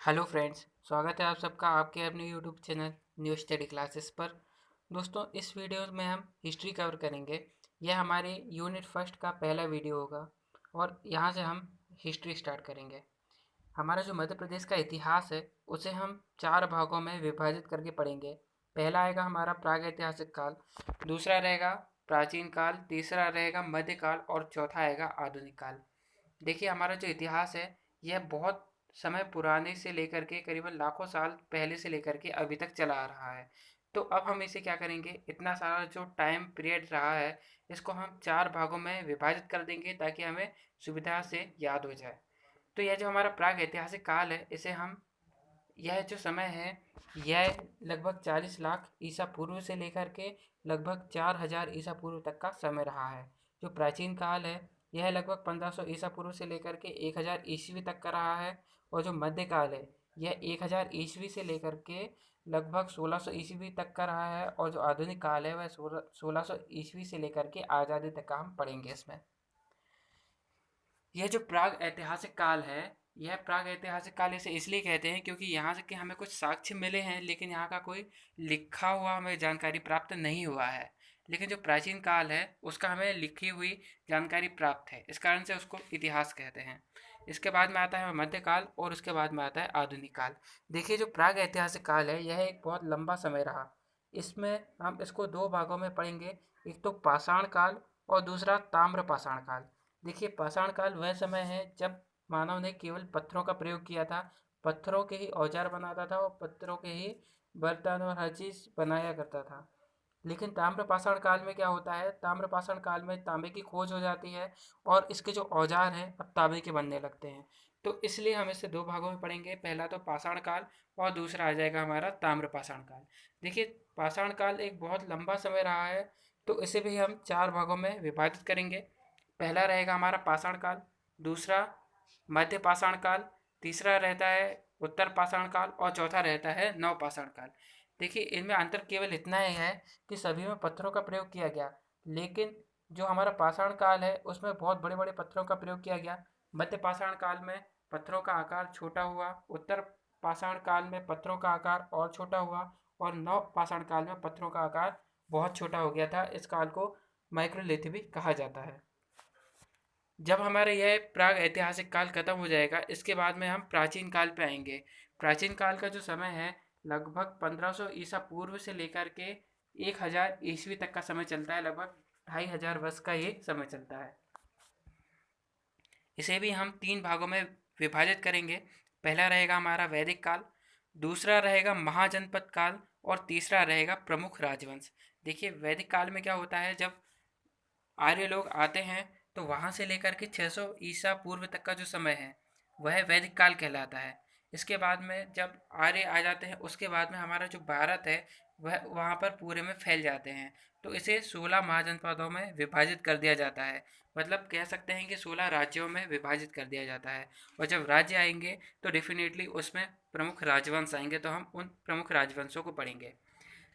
Hello friends, स्वागत है आप सबका आपके अपने YouTube channel new study classes पर। दोस्तों, इस वीडियो में हम हिस्ट्री कवर करेंगे। यह हमारे यूनिट फर्स्ट का पहला वीडियो होगा और यहाँ से हम हिस्ट्री स्टार्ट करेंगे। हमारा जो मध्य प्रदेश का इतिहास है उसे हम चार भागों में विभाजित करके पढ़ेंगे। पहला आएगा हमारा प्रागैतिहासिक काल, दूसरा रहेगा प्राचीन काल, तीसरा रहेगा मध्यकाल और चौथा आएगा आधुनिक काल। देखिए, हमारा जो इतिहास है यह बहुत समय पुराने से लेकर के करीबन लाखों साल पहले से लेकर के अभी तक चला आ रहा है। तो अब हम इसे क्या करेंगे, इतना सारा जो टाइम पीरियड रहा है इसको हम चार भागों में विभाजित कर देंगे ताकि हमें सुविधा से याद हो जाए। तो यह जो हमारा प्राग ऐतिहासिक काल है इसे हम, यह जो समय है यह लगभग 40 लाख ईसा पूर्व से लेकर के लगभग 4000 ईसा पूर्व तक का समय रहा है। जो प्राचीन काल है यह लगभग 1500 ईसा पूर्व से लेकर के 1000 ईस्वी तक का रहा है। और जो मध्यकाल है यह 1000 ईस्वी से लेकर के लगभग 1600 ईस्वी तक का रहा है। और जो आधुनिक काल है वह 1600 ईस्वी से लेकर के आज़ादी तक का हम पढ़ेंगे इसमें। यह जो प्राग ऐतिहासिक काल है, यह प्राग ऐतिहासिक काल इसे इसलिए कहते हैं क्योंकि यहाँ से कि हमें कुछ साक्ष्य मिले हैं लेकिन यहाँ का कोई लिखा हुआ हमें जानकारी प्राप्त नहीं हुआ है। लेकिन जो प्राचीन काल है उसका हमें लिखी हुई जानकारी प्राप्त है, इस कारण से उसको इतिहास कहते हैं। इसके बाद में आता है मध्यकाल और उसके बाद में आता है आधुनिक काल। देखिए, जो प्राग ऐतिहासिक काल है यह एक बहुत लंबा समय रहा। इसमें हम इसको दो भागों में पढ़ेंगे, एक तो पाषाण काल और दूसरा ताम्र पाषाण काल। देखिए, पाषाण काल वह समय है जब मानव ने केवल पत्थरों का प्रयोग किया था, पत्थरों के ही औजार बनाता था और पत्थरों के ही बर्तन और हर चीज़ बनाया करता था। लेकिन ताम्रपाषाण काल में क्या होता है, ताम्रपाषाण काल में तांबे की खोज हो जाती है और इसके जो औजार हैं अब तांबे के बनने लगते हैं। तो इसलिए हम इसे दो भागों में पढ़ेंगे, पहला तो पाषाण काल और दूसरा आ जाएगा हमारा ताम्रपाषाण काल। देखिए, पाषाण काल एक बहुत लंबा समय रहा है तो इसे भी हम चार भागों में विभाजित करेंगे। पहला रहेगा हमारा पाषाण काल, दूसरा मध्य पाषाण काल, तीसरा रहता है उत्तर पाषाण काल और चौथा रहता है नव पाषाण काल। देखिए, इनमें अंतर केवल इतना ही है कि सभी में पत्थरों का प्रयोग किया गया, लेकिन जो हमारा पाषाण काल है उसमें बहुत बड़े बड़े पत्थरों का प्रयोग किया गया। मध्य पाषाण काल में पत्थरों का आकार छोटा हुआ, उत्तर पाषाण काल में पत्थरों का आकार और छोटा हुआ और नव पाषाण काल में पत्थरों का आकार बहुत छोटा हो गया था। इस काल को माइक्रोलिथ भी कहा जाता है। जब हमारा यह प्राग ऐतिहासिक काल खत्म हो जाएगा इसके बाद में हम प्राचीन काल पे आएंगे। प्राचीन काल का जो समय है लगभग 1500 ईसा पूर्व से लेकर के 1000 ईस्वी तक का समय चलता है। लगभग 2500 वर्ष का ये समय चलता है। इसे भी हम तीन भागों में विभाजित करेंगे। पहला रहेगा हमारा वैदिक काल, दूसरा रहेगा महाजनपद काल और तीसरा रहेगा प्रमुख राजवंश। देखिए, वैदिक काल में क्या होता है, जब आर्य लोग आते हैं तो वहाँ से लेकर के 600 ईसा पूर्व तक का जो समय है वह वैदिक काल कहलाता है। इसके बाद में जब आर्य आ जाते हैं उसके बाद में हमारा जो भारत है वह वहाँ पर पूरे में फैल जाते हैं। तो इसे 16 महाजनपदों में विभाजित कर दिया जाता है। मतलब कह सकते हैं कि 16 राज्यों में विभाजित कर दिया जाता है। और जब राज्य आएंगे तो डेफिनेटली उसमें प्रमुख राजवंश आएंगे, तो हम उन प्रमुख राजवंशों को पढ़ेंगे।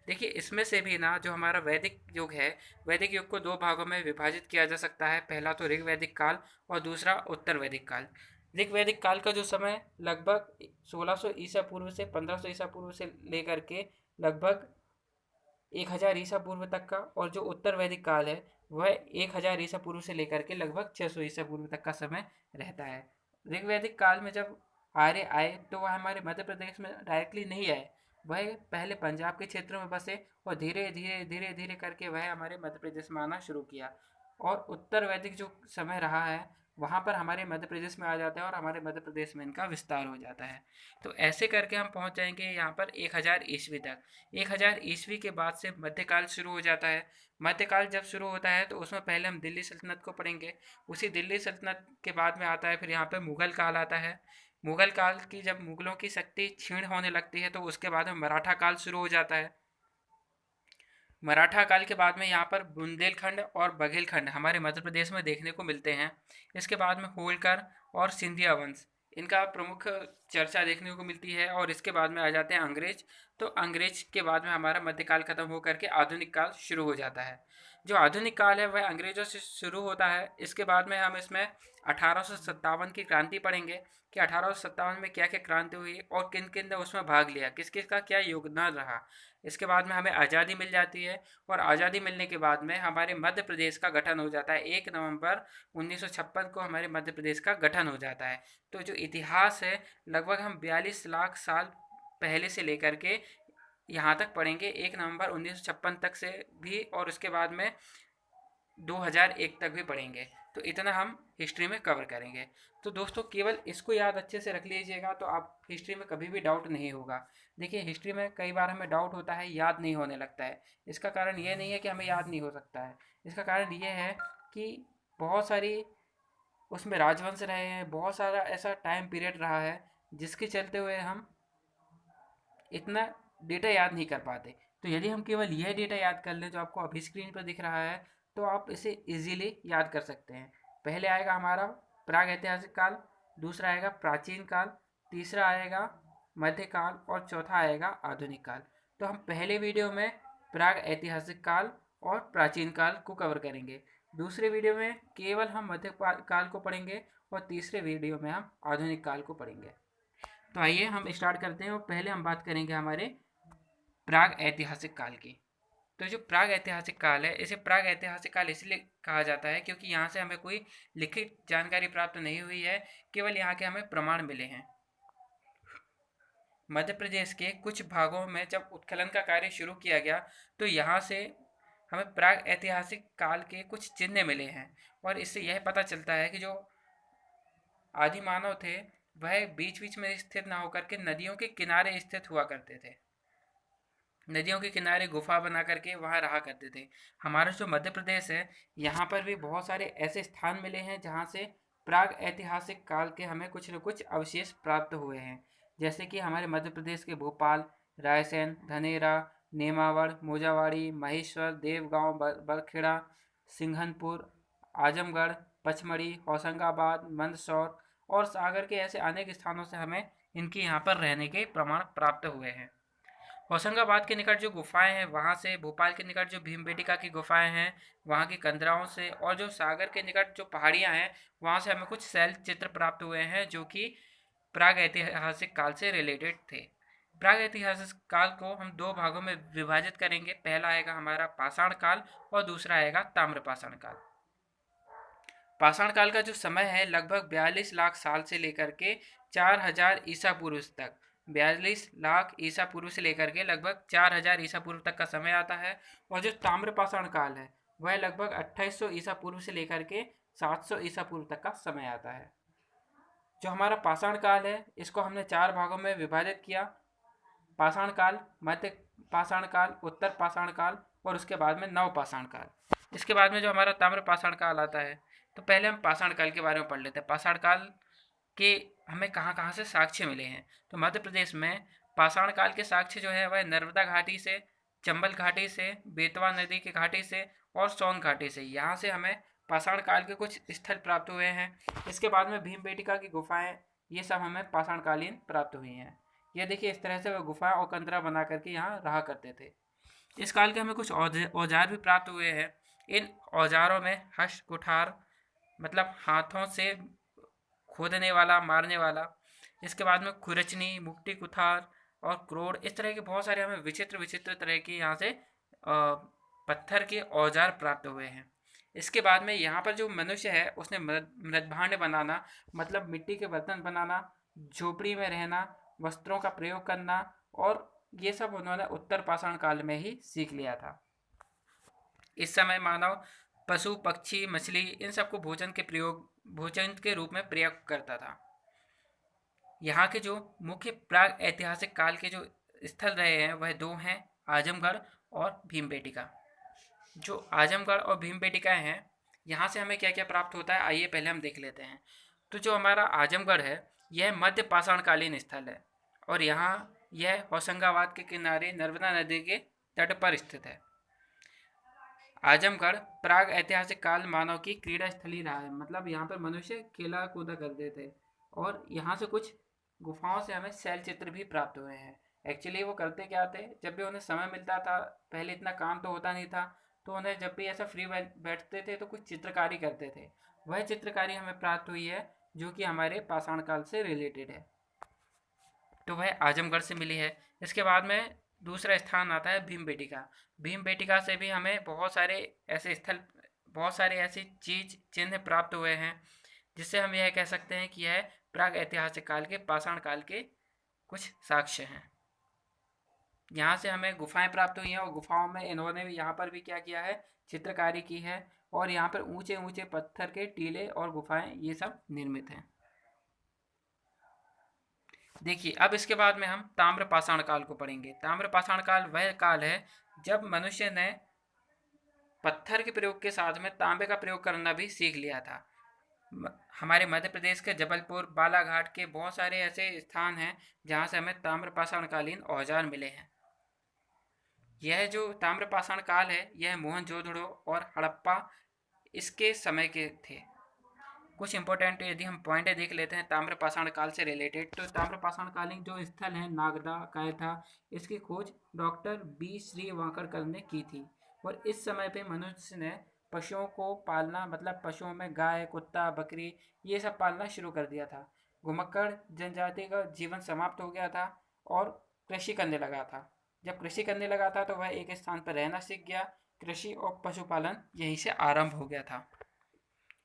देखिए, इसमें से भी ना जो हमारा वैदिक युग है, वैदिक युग को दो भागों में विभाजित किया जा सकता है। पहला तो ऋग्वैदिक काल और दूसरा उत्तर वैदिक काल। ऋग्वैदिक काल का जो समय लगभग 1600 ईसा पूर्व से 1500 ईसा पूर्व से लेकर के लगभग 1000 ईसा पूर्व तक का, और जो उत्तर वैदिक काल है वह 1000 ईसा पूर्व से लेकर के लगभग 600 ईसा पूर्व तक का समय रहता है। ऋग्वैदिक काल में जब आर्य आए तो वह हमारे मध्य प्रदेश में डायरेक्टली नहीं आए, वह पहले पंजाब के क्षेत्रों में बसे और धीरे धीरे धीरे धीरे करके वह हमारे मध्य प्रदेश में आना शुरू किया। और उत्तर वैदिक जो समय रहा है वहाँ पर हमारे मध्य प्रदेश में आ जाता है और हमारे मध्य प्रदेश में इनका विस्तार हो जाता है। तो ऐसे करके हम पहुँच जाएंगे यहाँ पर 1000 ईस्वी तक। 1000 ईस्वी के बाद से मध्यकाल शुरू हो जाता है। मध्यकाल जब शुरू होता है तो उसमें पहले हम दिल्ली सल्तनत को पढ़ेंगे। उसी दिल्ली सल्तनत के बाद में आता है फिर यहाँ पे मुग़ल काल आता है। मुग़ल काल की जब मुग़लों की शक्ति क्षीण होने लगती है तो उसके बाद में मराठा काल शुरू हो जाता है। मराठा काल के बाद में यहाँ पर बुंदेलखंड और बघेलखंड हमारे मध्य प्रदेश में देखने को मिलते हैं। इसके बाद में होलकर और सिंधिया वंश, इनका प्रमुख चर्चा देखने को मिलती है। और इसके बाद में आ जाते हैं अंग्रेज। तो अंग्रेज के बाद में हमारा मध्यकाल खत्म होकर के आधुनिक काल शुरू हो जाता है। जो आधुनिक काल है वह अंग्रेज़ों से शुरू होता है। इसके बाद में हम इसमें 1857 की क्रांति पढ़ेंगे कि 1857 में क्या क्या क्रांति हुई और किन किन ने उसमें भाग लिया, किस किस का क्या योगदान रहा। इसके बाद में हमें आज़ादी मिल जाती है और आज़ादी मिलने के बाद में हमारे मध्य प्रदेश का गठन हो जाता है। 1 नवंबर 1956 को हमारे मध्य प्रदेश का गठन हो जाता है। तो जो इतिहास है लगभग हम 42 लाख साल पहले से लेकर के यहाँ तक पढ़ेंगे, 1 नवंबर 1956 तक से भी, और उसके बाद में 2001 तक भी पढ़ेंगे। तो इतना हम हिस्ट्री में कवर करेंगे। तो दोस्तों केवल इसको याद अच्छे से रख लीजिएगा तो आप हिस्ट्री में कभी भी डाउट नहीं होगा। देखिए हिस्ट्री में कई बार हमें डाउट होता है, याद नहीं होने लगता है। इसका कारण ये नहीं है कि हमें याद नहीं हो सकता है, इसका कारण ये है कि बहुत सारी उसमें राजवंश रहे हैं, बहुत सारा ऐसा टाइम पीरियड रहा है जिसके चलते हुए हम इतना डेटा याद नहीं कर पाते। तो यदि हम केवल यह डेटा याद कर लें जो आपको अभी स्क्रीन पर दिख रहा है तो आप इसे इजीली याद कर सकते हैं। पहले आएगा हमारा प्राग ऐतिहासिक काल, दूसरा आएगा प्राचीन काल, तीसरा आएगा मध्यकाल और चौथा आएगा आधुनिक काल। तो हम पहले वीडियो में प्राग ऐतिहासिक काल और प्राचीन काल को कवर करेंगे, दूसरे वीडियो में केवल हम मध्य काल को पढ़ेंगे और तीसरे वीडियो में हम आधुनिक काल को पढ़ेंगे। तो आइए हम स्टार्ट करते हैं और पहले हम बात करेंगे हमारे प्राग ऐतिहासिक काल की। तो जो प्राग ऐतिहासिक काल है इसे प्राग ऐतिहासिक काल इसलिए कहा जाता है क्योंकि यहाँ से हमें कोई लिखित जानकारी प्राप्त नहीं हुई है, केवल यहाँ के हमें प्रमाण मिले हैं। मध्य प्रदेश के कुछ भागों में जब उत्खनन का कार्य शुरू किया गया तो यहाँ से हमें प्राग ऐतिहासिक काल के कुछ चिन्ह मिले हैं और इससे यह पता चलता है कि जो आदि मानव थे वह बीच बीच में स्थित ना होकर के नदियों के किनारे स्थित हुआ करते थे। नदियों के किनारे गुफा बना करके वहाँ रहा करते थे। हमारा जो मध्य प्रदेश है यहाँ पर भी बहुत सारे ऐसे स्थान मिले हैं जहाँ से प्राग ऐतिहासिक काल के हमें कुछ न कुछ अवशेष प्राप्त हुए हैं। जैसे कि हमारे मध्य प्रदेश के भोपाल, रायसेन, धनेरा, नेमावड़, मोजावाड़ी, महेश्वर, देवगांव, बरखेड़ा, सिंघनपुर, आजमगढ़, पचमढ़ी, होशंगाबाद, मंदसौर और सागर के ऐसे अनेक स्थानों से हमें इनके यहाँ पर रहने के प्रमाण प्राप्त हुए हैं। होशंगाबाद के निकट जो गुफाएं हैं वहाँ से, भोपाल के निकट जो भीमबेटका की गुफाएं हैं वहाँ की कंदराओं से, और जो सागर के निकट जो पहाड़ियाँ हैं वहाँ से हमें कुछ शैल चित्र प्राप्त हुए हैं जो कि प्राग ऐतिहासिक काल से रिलेटेड थे। प्राग ऐतिहासिक काल को हम दो भागों में विभाजित करेंगे। पहला आएगा हमारा पाषाण काल और दूसरा आएगा ताम्रपाषाण काल। पाषाण काल का जो समय है लगभग 42 लाख साल से लेकर के 4000 ईसा पूर्व तक, 42 लाख ईसा पूर्व से लेकर के लगभग 4000 ईसा पूर्व तक का समय आता है। और जो ताम्रपाषाण काल है वह लगभग 2800 ईसा पूर्व से लेकर के 700 ईसा पूर्व तक का समय आता है। जो हमारा पाषाण काल है इसको हमने चार भागों में विभाजित किया: पाषाण काल, मध्य पाषाण काल, उत्तर पाषाण काल और उसके बाद में नव पाषाण काल। इसके बाद में जो हमारा ताम्रपाषाण काल आता है, तो पहले हम पाषाण काल के बारे में पढ़ लेते हैं। पाषाण काल के हमें कहाँ कहाँ से साक्ष्य मिले हैं। तो मध्य प्रदेश में पाषाण काल के साक्ष्य जो है वह नर्मदा घाटी से, चंबल घाटी से, बेतवा नदी की घाटी से और सोन घाटी से, यहाँ से हमें पाषाण काल के कुछ स्थल प्राप्त हुए हैं। इसके बाद में भीमबेटका की गुफाएं, ये सब हमें पाषाण कालीन प्राप्त हुई हैं। ये देखिए इस तरह से वह गुफा और कंदरा बना करके यहाँ रहा करते थे। इस काल के हमें कुछ औजार भी प्राप्त हुए हैं। इन औजारों में हस्त कुठार मतलब हाथों से खोदने वाला, मारने वाला, इसके बाद में खुरचनी, मुक्टी कुठार और क्रोड़, इस तरह के बहुत सारे हमें विचित्र विचित्र तरह के यहाँ से पत्थर के औजार प्राप्त हुए हैं। इसके बाद में यहाँ पर जो मनुष्य है उसने मृदभांड बनाना मतलब मिट्टी के बर्तन बनाना, झोपड़ी में रहना, वस्त्रों का प्रयोग करना, और ये सब उन्होंने उत्तर पाषाण काल में ही सीख लिया था। इस समय मानव पशु, पक्षी, मछली इन सबको भोजन के रूप में प्रयोग करता था। यहाँ के जो मुख्य प्राग ऐतिहासिक काल के जो स्थल रहे हैं वह दो हैं, आजमगढ़ और भीमबेटका। जो आजमगढ़ और भीमबेटका हैं यहाँ से हमें क्या क्या प्राप्त होता है आइए पहले हम देख लेते हैं। तो जो हमारा आजमगढ़ है यह मध्य पाषाणकालीन स्थल है और यहाँ यह होशंगाबाद के किनारे नर्मदा नदी के तट पर स्थित है। आजमगढ़ प्राग ऐतिहासिक काल मानव की क्रीड़ा स्थली रहा है, मतलब यहाँ पर मनुष्य खेला कूदा करते थे। और यहाँ से कुछ गुफाओं से हमें शैल चित्र भी प्राप्त हुए हैं। एक्चुअली वो करते क्या थे, जब भी उन्हें समय मिलता था, पहले इतना काम तो होता नहीं था, तो उन्हें जब भी ऐसा फ्री बैठते थे तो कुछ चित्रकारी करते थे। वह चित्रकारी हमें प्राप्त हुई है जो कि हमारे पाषाण काल से रिलेटेड है, तो वह आजमगढ़ से मिली है। इसके बाद में दूसरा स्थान आता है भीमबेटिका। भीमबेटिका से भी हमें बहुत सारे ऐसे स्थल, बहुत सारे ऐसी चीज चिन्ह प्राप्त हुए हैं जिससे हम यह कह सकते हैं कि यह प्राग ऐतिहासिक काल के पाषाण काल के कुछ साक्ष्य हैं। यहाँ से हमें गुफाएं प्राप्त हुई हैं और गुफाओं में इन्होंने भी यहाँ पर भी क्या किया है, चित्रकारी की है। और यहाँ पर ऊंचे ऊंचे पत्थर के टीले और गुफाएं ये सब निर्मित हैं। देखिए अब इसके बाद में हम ताम्र पाषाण काल को पढ़ेंगे। ताम्र पाषाण काल वह काल है जब मनुष्य ने पत्थर के प्रयोग के साथ में तांबे का प्रयोग करना भी सीख लिया था। हमारे मध्य प्रदेश के जबलपुर बालाघाट के बहुत सारे ऐसे स्थान हैं जहाँ से हमें ताम्र पाषाणकालीन औजार मिले हैं। यह जो ताम्र पाषाण काल है यह मोहनजोदड़ो और हड़प्पा इसके समय के थे। कुछ इंपॉर्टेंट यदि हम पॉइंट देख लेते हैं ताम्र पाषाण काल से रिलेटेड, तो ताम्र पाषाण कालीन जो स्थल है नागदा कायथा, इसकी खोज डॉक्टर बी श्री वांकड़कर ने की थी। और इस समय पे मनुष्य ने पशुओं को पालना, मतलब पशुओं में गाय कुत्ता बकरी ये सब पालना शुरू कर दिया था। घुमक्कड़ जनजाति का जीवन समाप्त हो गया था और कृषि करने लगा था। जब कृषि करने लगा था तो वह एक स्थान पर रहना सीख गया। कृषि और पशुपालन यहीं से आरंभ हो गया था।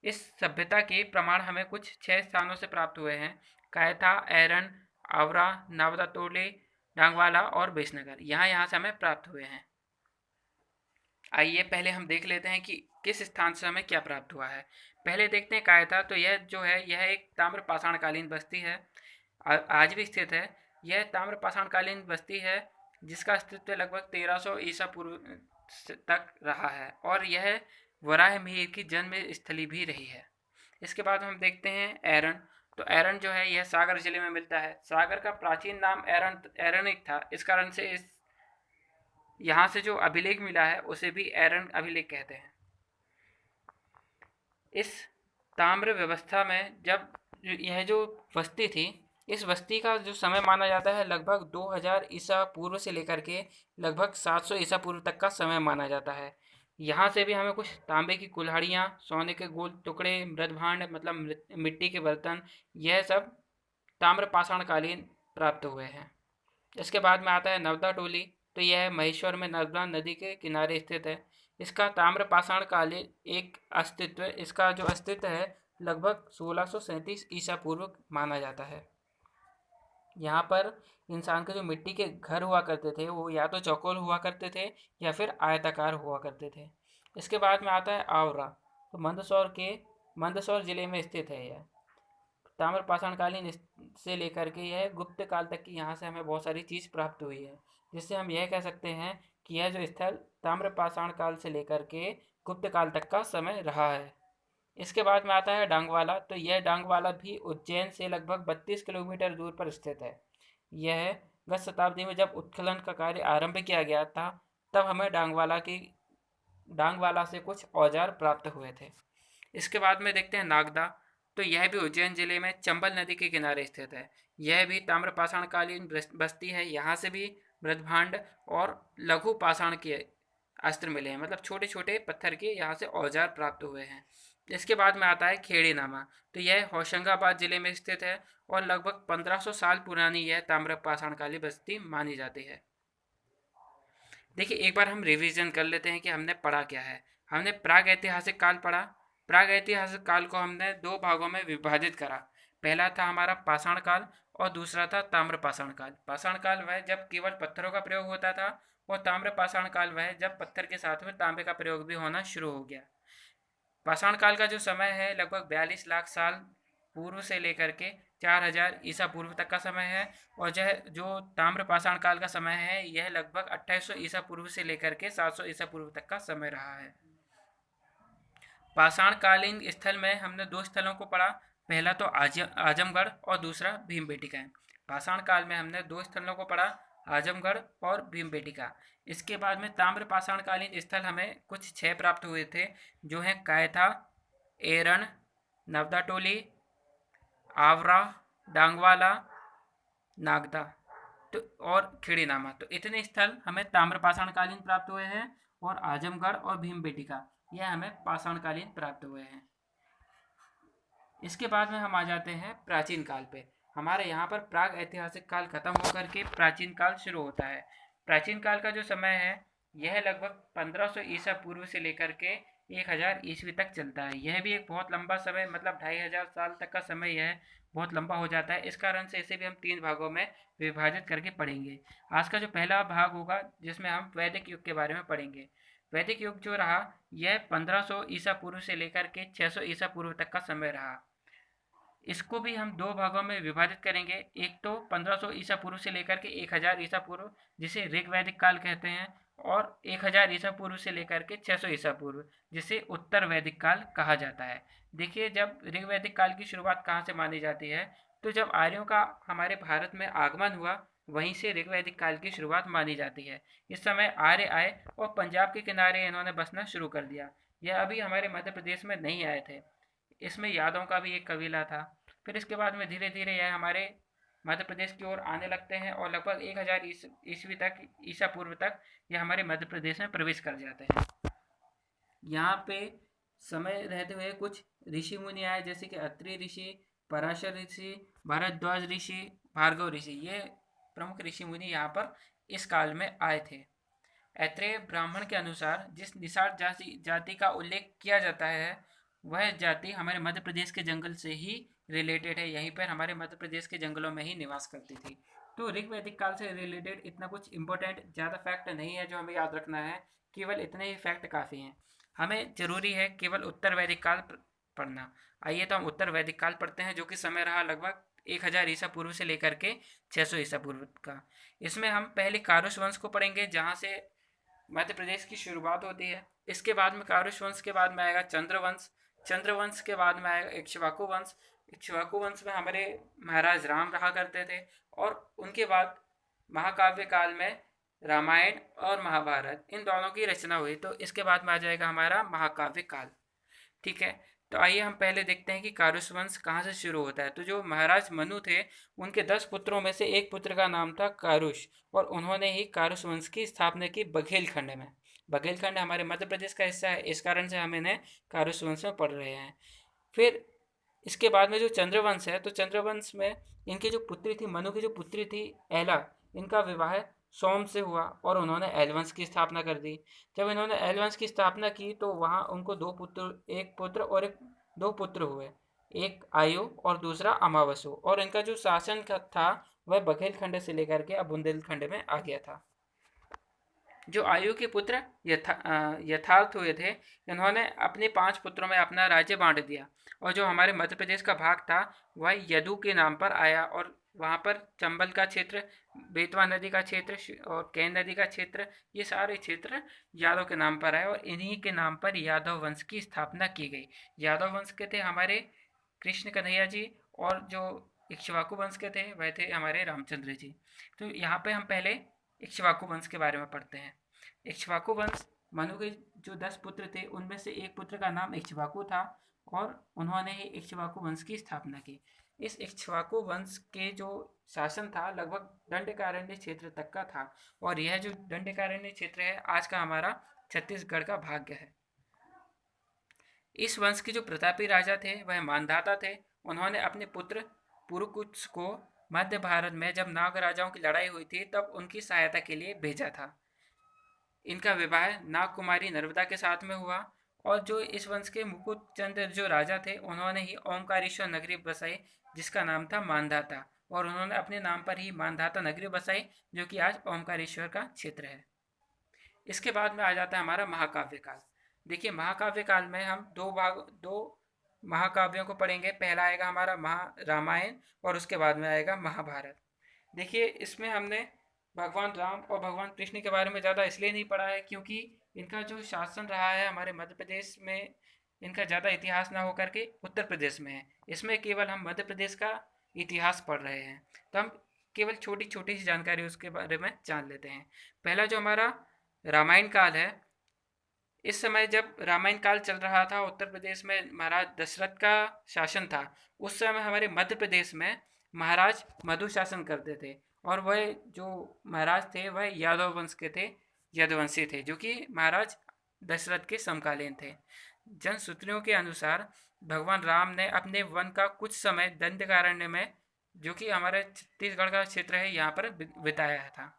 इस सभ्यता के प्रमाण हमें कुछ 6 स्थानों से प्राप्त हुए हैं: कायथा, एरन, आवरा, नावदातोले, डांगवाला और बेसनगर। यहाँ से हमें प्राप्त हुए हैं। आइए पहले हम देख लेते हैं कि किस स्थान से हमें क्या प्राप्त हुआ है। पहले देखते हैं कायथा। तो यह जो है यह एक ताम्र पाषाणकालीन बस्ती है, आज भी स्थित है। यह ताम्र पाषाणकालीन बस्ती है जिसका अस्तित्व लगभग 1300 ईसा पूर्व तक रहा है और यह वराह मिहिर की जन्म स्थली भी रही है। इसके बाद हम देखते हैं एरन। तो एरन जो है यह सागर जिले में मिलता है। सागर का प्राचीन नाम एरनिक था, इस कारण से इस यहाँ से जो अभिलेख मिला है उसे भी एरन अभिलेख कहते हैं। इस ताम्र व्यवस्था में जब यह जो बस्ती थी, इस बस्ती का जो समय माना जाता है लगभग 2000 ईसा पूर्व से लेकर के लगभग 700 ईसा पूर्व तक का समय माना जाता है। यहाँ से भी हमें कुछ तांबे की कुल्हाड़ियाँ, सोने के गोल टुकड़े, मृदभांड मतलब मिट्टी के बर्तन, यह सब ताम्र पाषाणकालीन प्राप्त हुए हैं। इसके बाद में आता है नर्मदा टोली। तो यह महेश्वर में नर्मदा नदी के किनारे स्थित है। इसका ताम्र पाषाण कालीन एक अस्तित्व, इसका जो अस्तित्व है लगभग 1637 ईसा पूर्व माना जाता है। यहाँ पर इंसान के जो मिट्टी के घर हुआ करते थे वो या तो चौकोर हुआ करते थे या फिर आयताकार हुआ करते थे। इसके बाद में आता है आवरा। तो मंदसौर जिले में स्थित है यह। ताम्र पाषाणकालीन से लेकर के यह गुप्त काल तक की यहाँ से हमें बहुत सारी चीज़ प्राप्त हुई है, जिससे हम यह कह सकते हैं कि यह जो स्थल ताम्र पाषाण काल से लेकर के गुप्त काल तक का समय रहा है। इसके बाद में आता है डांगवाला। तो यह डांगवाला भी उज्जैन से लगभग 32 किलोमीटर दूर पर स्थित है। यह गत शताब्दी में जब उत्खनन का कार्य आरंभ किया गया था तब हमें डांगवाला से कुछ औजार प्राप्त हुए थे। इसके बाद में देखते हैं नागदा। तो यह भी उज्जैन जिले में चंबल नदी के किनारे स्थित है। यह भी ताम्र पाषाणकालीन बस्ती है। यहाँ से भी मृदभांड और लघु पाषाण के अस्त्र मिले हैं, मतलब छोटे छोटे पत्थर के यहाँ से औजार प्राप्त हुए हैं। इसके बाद में आता है खेड़ी नामा। तो यह होशंगाबाद जिले में स्थित है और लगभग 1500 साल पुरानी यह ताम्र पाषाणकालीन बस्ती मानी जाती है। देखिए एक बार हम रिवीजन कर लेते हैं कि हमने पढ़ा क्या है। हमने प्राग ऐतिहासिक काल पढ़ा। प्राग ऐतिहासिक काल को हमने 2 भागों में विभाजित करा। पहला था हमारा पाषाण काल और दूसरा था ताम्र पाषाण काल। पाषाण काल वह जब केवल पत्थरों का प्रयोग होता था और ताम्र पाषाण काल वह जब पत्थर के साथ में तांबे का प्रयोग भी होना शुरू हो गया। पाषाण काल का जो समय है लगभग 42 लाख साल पूर्व से लेकर के 4000 ईसा पूर्व तक का समय है। और यह जो ताम्र पाषाण काल का समय है यह लगभग 2800 ईसा पूर्व से लेकर के 700 ईसा पूर्व तक का समय रहा है। पाषाणकालीन स्थल में हमने 2 स्थलों को पढ़ा। पहला तो आजमगढ़ और दूसरा भीमबेटिका। पाषाण काल में हमने 2 स्थलों को पढ़ा, आजमगढ़ और भीमबेटिका। इसके बाद में ताम्र पाषाणकालीन स्थल हमें कुछ 6 प्राप्त हुए थे, जो हैं कायथा, एरन, नवदाटोली, आवरा, डांगवाला, नागदा तो और खिड़ीनामा। तो इतने स्थल हमें ताम्र पाषाणकालीन प्राप्त हुए हैं और आजमगढ़ और भीमबेटका, यह हमें पाषाणकालीन प्राप्त हुए हैं। इसके बाद में हम आ जाते हैं प्राचीन काल पे। हमारे यहाँ पर प्राग ऐतिहासिक काल खत्म होकर के प्राचीन काल शुरू होता है। प्राचीन काल का जो समय है यह लगभग 1500 ईसा पूर्व से लेकर के 1000 ईस्वी तक चलता है। यह भी एक बहुत लंबा समय, मतलब 2500 साल तक का समय यह बहुत लंबा हो जाता है। इस कारण से इसे भी हम 3 भागों में विभाजित करके पढ़ेंगे। आज का जो पहला भाग होगा जिसमें हम वैदिक युग के बारे में पढ़ेंगे। वैदिक युग जो रहा यह 1500 ईसा पूर्व से लेकर के 600 ईसा पूर्व तक का समय रहा। इसको भी हम 2 भागों में विभाजित करेंगे। एक तो 1500 ईसा पूर्व से लेकर के 1000 ईसा पूर्व, जिसे ऋग वैदिक काल कहते हैं, और 1000 ईसा पूर्व से लेकर के 600 ईसा पूर्व, जिसे उत्तर वैदिक काल कहा जाता है। देखिए, जब ऋग वैदिक काल की शुरुआत कहाँ से मानी जाती है, तो जब आर्यों का हमारे भारत में आगमन हुआ वहीं से ऋग वैदिक काल की शुरुआत मानी जाती है। इस समय आर्य आए और पंजाब के किनारे इन्होंने बसना शुरू कर दिया। यह अभी हमारे मध्य प्रदेश में नहीं आए थे। इसमें यादव का भी एक कबीला था। फिर इसके बाद में धीरे धीरे यह हमारे मध्य प्रदेश की ओर आने लगते हैं और लगभग 1000 ईस्वी तक, ईसा पूर्व तक यह हमारे मध्य प्रदेश में प्रवेश कर जाते हैं। यहाँ पे समय रहते हुए कुछ ऋषि मुनि आए, जैसे कि अत्रि ऋषि, पराशर ऋषि, भारद्वाज ऋषि, भार्गव ऋषि। ये प्रमुख ऋषि मुनि यहाँ पर इस काल में आए थे। ऐत्रेय ब्राह्मण के अनुसार जिस निषाद जाति का उल्लेख किया जाता है वह जाति हमारे मध्य प्रदेश के जंगल से ही रिलेटेड है। यहीं पर हमारे मध्य प्रदेश के जंगलों में ही निवास करती थी। तो ऋग वैदिक काल से रिलेटेड इतना कुछ इम्पोर्टेंट ज़्यादा फैक्ट नहीं है जो हमें याद रखना है, केवल इतने ही फैक्ट काफ़ी हैं। हमें ज़रूरी है केवल उत्तर वैदिक काल पढ़ना। आइए तो हम उत्तर वैदिक काल पढ़ते हैं, जो कि समय रहा लगभग 1000 ईसा पूर्व से लेकर के 600 ईसा पूर्व का। इसमें हम पहले कारुष वंश को पढ़ेंगे, जहाँ से मध्य प्रदेश की शुरुआत होती है। इसके बाद में कारुष वंश के बाद में आएगा चंद्रवंश। चंद्रवंश के बाद में आएगा इक्ष्वाकु वंश। इक्ष्वाकु वंश में हमारे महाराज राम रहा करते थे। और उनके बाद महाकाव्य काल में रामायण और महाभारत, इन दोनों की रचना हुई। तो इसके बाद में आ जाएगा हमारा महाकाव्य काल। ठीक है, तो आइए हम पहले देखते हैं कि कारुष वंश कहाँ से शुरू होता है। तो जो महाराज मनु थे उनके 10 पुत्रों में से एक पुत्र का नाम था कारुष, और उन्होंने ही कारुष वंश की स्थापना की बघेलखंड में। बघेलखंड हमारे मध्य प्रदेश का हिस्सा है, इस कारण से हम इन्हें कारुष वंश में पढ़ रहे हैं। फिर इसके बाद में जो चंद्रवंश है, तो चंद्रवंश में इनकी जो पुत्री थी, मनु की जो पुत्री थी एला, इनका विवाह सोम से हुआ और उन्होंने एलवंश की स्थापना कर दी। जब इन्होंने एलवंश की स्थापना की तो वहाँ उनको एक पुत्र और दो पुत्र हुए, एक आयु और दूसरा अमावसु। और इनका जो शासन था वह बघेलखंड से लेकर के अब बुंदेलखंड में आ गया था। जो आयु के पुत्र यथार्थ हुए थे, इन्होंने अपने 5 पुत्रों में अपना राज्य बांट दिया। और जो हमारे मध्य प्रदेश का भाग था वह यदु के नाम पर आया, और वहाँ पर चंबल का क्षेत्र, बेतवा नदी का क्षेत्र और कैन नदी का क्षेत्र, ये सारे क्षेत्र यादव के नाम पर आए और इन्हीं के नाम पर यादव वंश की स्थापना की गई। यादव वंश के थे हमारे कृष्ण कन्हैया जी, और जो इक्ष्वाकु वंश के थे वह थे हमारे रामचंद्र जी। तो यहाँ पे हम पहले इक्ष्वाकु वंश के बारे में पढ़ते हैं। इक्ष्वाकु वंश, मनु के जो 10 पुत्र थे उनमें से एक पुत्र का नाम इक्ष्वाकु था और उन्होंने ही इक्ष्वाकु वंश की स्थापना की। इस इक्ष्वाकु वंश के जो शासन था लगभग दंडकारण्य क्षेत्र तक का था, और यह जो दंडकारण्य क्षेत्र है आज का हमारा छत्तीसगढ़ का भाग है। इस वंश के जो प्रतापी राजा थे वह मानधाता थे। उन्होंने अपने पुत्र पुरुकुत्स को मध्य भारत में जब नाग राजाओं की लड़ाई हुई थी तब उनकी सहायता के लिए भेजा था। इनका विवाह नाग कुमारी नर्मदा के साथ में हुआ, और जो इस वंश के मुकुट चंद्र जो राजा थे उन्होंने ही ओमकारेश्वर नगरी बसाई, जिसका नाम था मानधाता, और उन्होंने अपने नाम पर ही मानधाता नगरी बसाई, जो कि आज ओमकारेश्वर का क्षेत्र है। इसके बाद में आ जाता है हमारा महाकाव्य काल। देखिए, महाकाव्य काल में हम दो महाकाव्यों को पढ़ेंगे। पहला आएगा हमारा रामायण और उसके बाद में आएगा महाभारत। देखिए, इसमें हमने भगवान राम और भगवान कृष्ण के बारे में ज़्यादा इसलिए नहीं पढ़ा है क्योंकि इनका जो शासन रहा है हमारे मध्य प्रदेश में, इनका ज़्यादा इतिहास ना होकर के उत्तर प्रदेश में है। इसमें केवल हम मध्य प्रदेश का इतिहास पढ़ रहे हैं, तो हम केवल छोटी छोटी सी जानकारी उसके बारे में जान लेते हैं। पहला जो हमारा रामायण काल है, इस समय जब रामायण काल चल रहा था उत्तर प्रदेश में महाराज दशरथ का शासन था। उस समय हमारे मध्य प्रदेश में महाराज मधु शासन करते थे, और वह जो महाराज थे वह यादव वंश के थे। यदुवंशी थे, जो कि महाराज दशरथ के समकालीन थे। जनसूत्रियों के अनुसार भगवान राम ने अपने वन का कुछ समय दंडकारण्य में, जो कि हमारे छत्तीसगढ़ का क्षेत्र है, यहाँ पर बिताया था।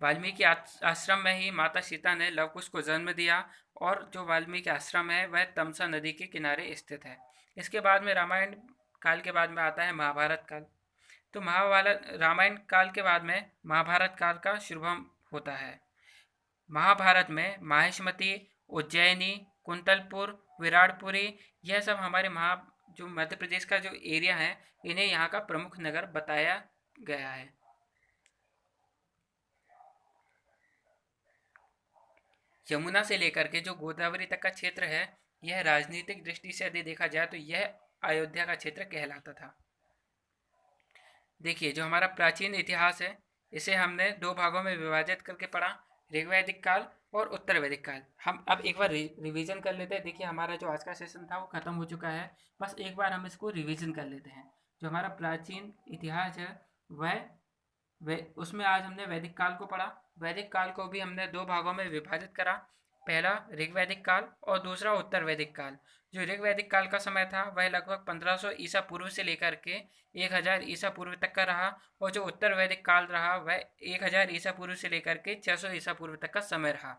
वाल्मीकि आश्रम में ही माता सीता ने लव कुश को जन्म दिया, और जो वाल्मीकि आश्रम है वह तमसा नदी के किनारे स्थित है। इसके बाद में रामायण काल के बाद में आता है महाभारत काल। तो महाभारत रामायण काल के बाद में महाभारत काल का शुभारंभ होता है। महाभारत में माहिष्मति, उज्जैनी, कुंतलपुर, विराटपुरी, यह सब हमारे जो मध्य प्रदेश का जो एरिया है, इन्हें यहाँ का प्रमुख नगर बताया गया है। यमुना से लेकर के जो गोदावरी तक का क्षेत्र है, यह राजनीतिक दृष्टि से यदि देखा जाए तो यह अयोध्या का क्षेत्र कहलाता था। देखिए, जो हमारा प्राचीन इतिहास है, इसे हमने दो भागों में विभाजित करके पढ़ा, ऋग्वैदिक काल और उत्तर वैदिक काल। हम अब एक बार रिवीजन कर लेते हैं। देखिए, हमारा जो आज का सेशन था वो खत्म हो चुका है, बस एक बार हम इसको रिवीजन कर लेते हैं। जो हमारा प्राचीन इतिहास है वह उसमें आज हमने वैदिक काल को पढ़ा। वैदिक काल को भी हमने दो भागों में विभाजित करा, पहला ऋग्वैदिक काल और दूसरा उत्तर वैदिक काल। जो ऋग्वैदिक काल का समय था वह लगभग 1500 ईसा पूर्व से लेकर के 1000 ईसा पूर्व तक का रहा, और जो उत्तर वैदिक काल रहा वह 1000 ईसा पूर्व से लेकर के 600 ईसा पूर्व तक का समय रहा।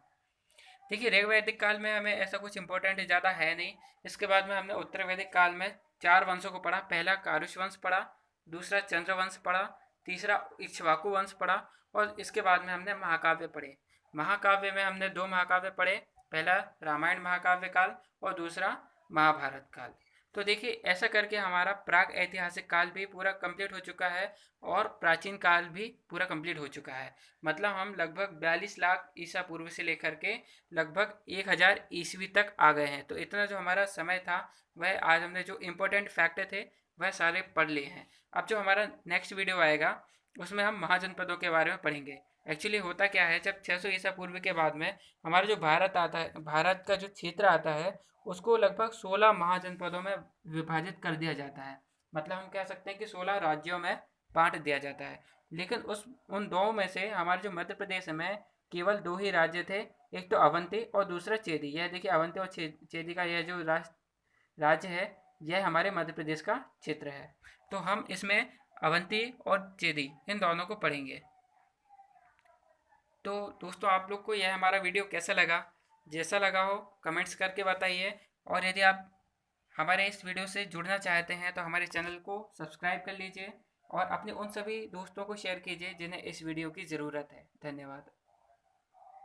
देखिए, ऋग्वैदिक काल में हमें ऐसा कुछ इंपॉर्टेंट ज़्यादा है नहीं। इसके बाद में हमने उत्तर वैदिक काल में 4 वंशों को पढ़ा। पहला कारुष वंश पढ़ा, दूसरा चंद्रवंश पढ़ा, तीसरा इक्ष्वाकु वंश पढ़ा, और इसके बाद में हमने महाकाव्य पढ़े। महाकाव्य में हमने 2 महाकाव्य पढ़े, पहला रामायण महाकाव्य काल और दूसरा महाभारत काल। तो देखिए, ऐसा करके हमारा प्राग ऐतिहासिक काल भी पूरा कंप्लीट हो चुका है और प्राचीन काल भी पूरा कंप्लीट हो चुका है। मतलब हम लगभग 42 लाख ईसा पूर्व से लेकर के लगभग 1000 ईस्वी तक आ गए हैं। तो इतना जो हमारा समय था, वह आज हमने जो इम्पोर्टेंट फैक्ट थे वह सारे पढ़ लिए हैं। अब जो हमारा नेक्स्ट वीडियो आएगा उसमें हम महाजनपदों के बारे में पढ़ेंगे। एक्चुअली होता क्या है, जब 600 ईसा पूर्व के बाद में हमारा जो भारत आता है, भारत का जो क्षेत्र आता है, उसको लगभग 16 महाजनपदों में विभाजित कर दिया जाता है। मतलब हम कह सकते हैं कि 16 राज्यों में बांट दिया जाता है। लेकिन उन दो में से हमारे जो मध्य प्रदेश में केवल 2 ही राज्य थे, एक तो अवंती और दूसरा चेदी। यह देखिए, अवंती और चेदी का यह जो राज्य है, यह हमारे मध्य प्रदेश का क्षेत्र है। तो हम इसमें अवंती और चेदी इन दोनों को पढ़ेंगे। तो दोस्तों, आप लोग को यह हमारा वीडियो कैसा लगा? जैसा लगा हो कमेंट्स करके बताइए, और यदि आप हमारे इस वीडियो से जुड़ना चाहते हैं तो हमारे चैनल को सब्सक्राइब कर लीजिए और अपने उन सभी दोस्तों को शेयर कीजिए जिन्हें इस वीडियो की ज़रूरत है। धन्यवाद।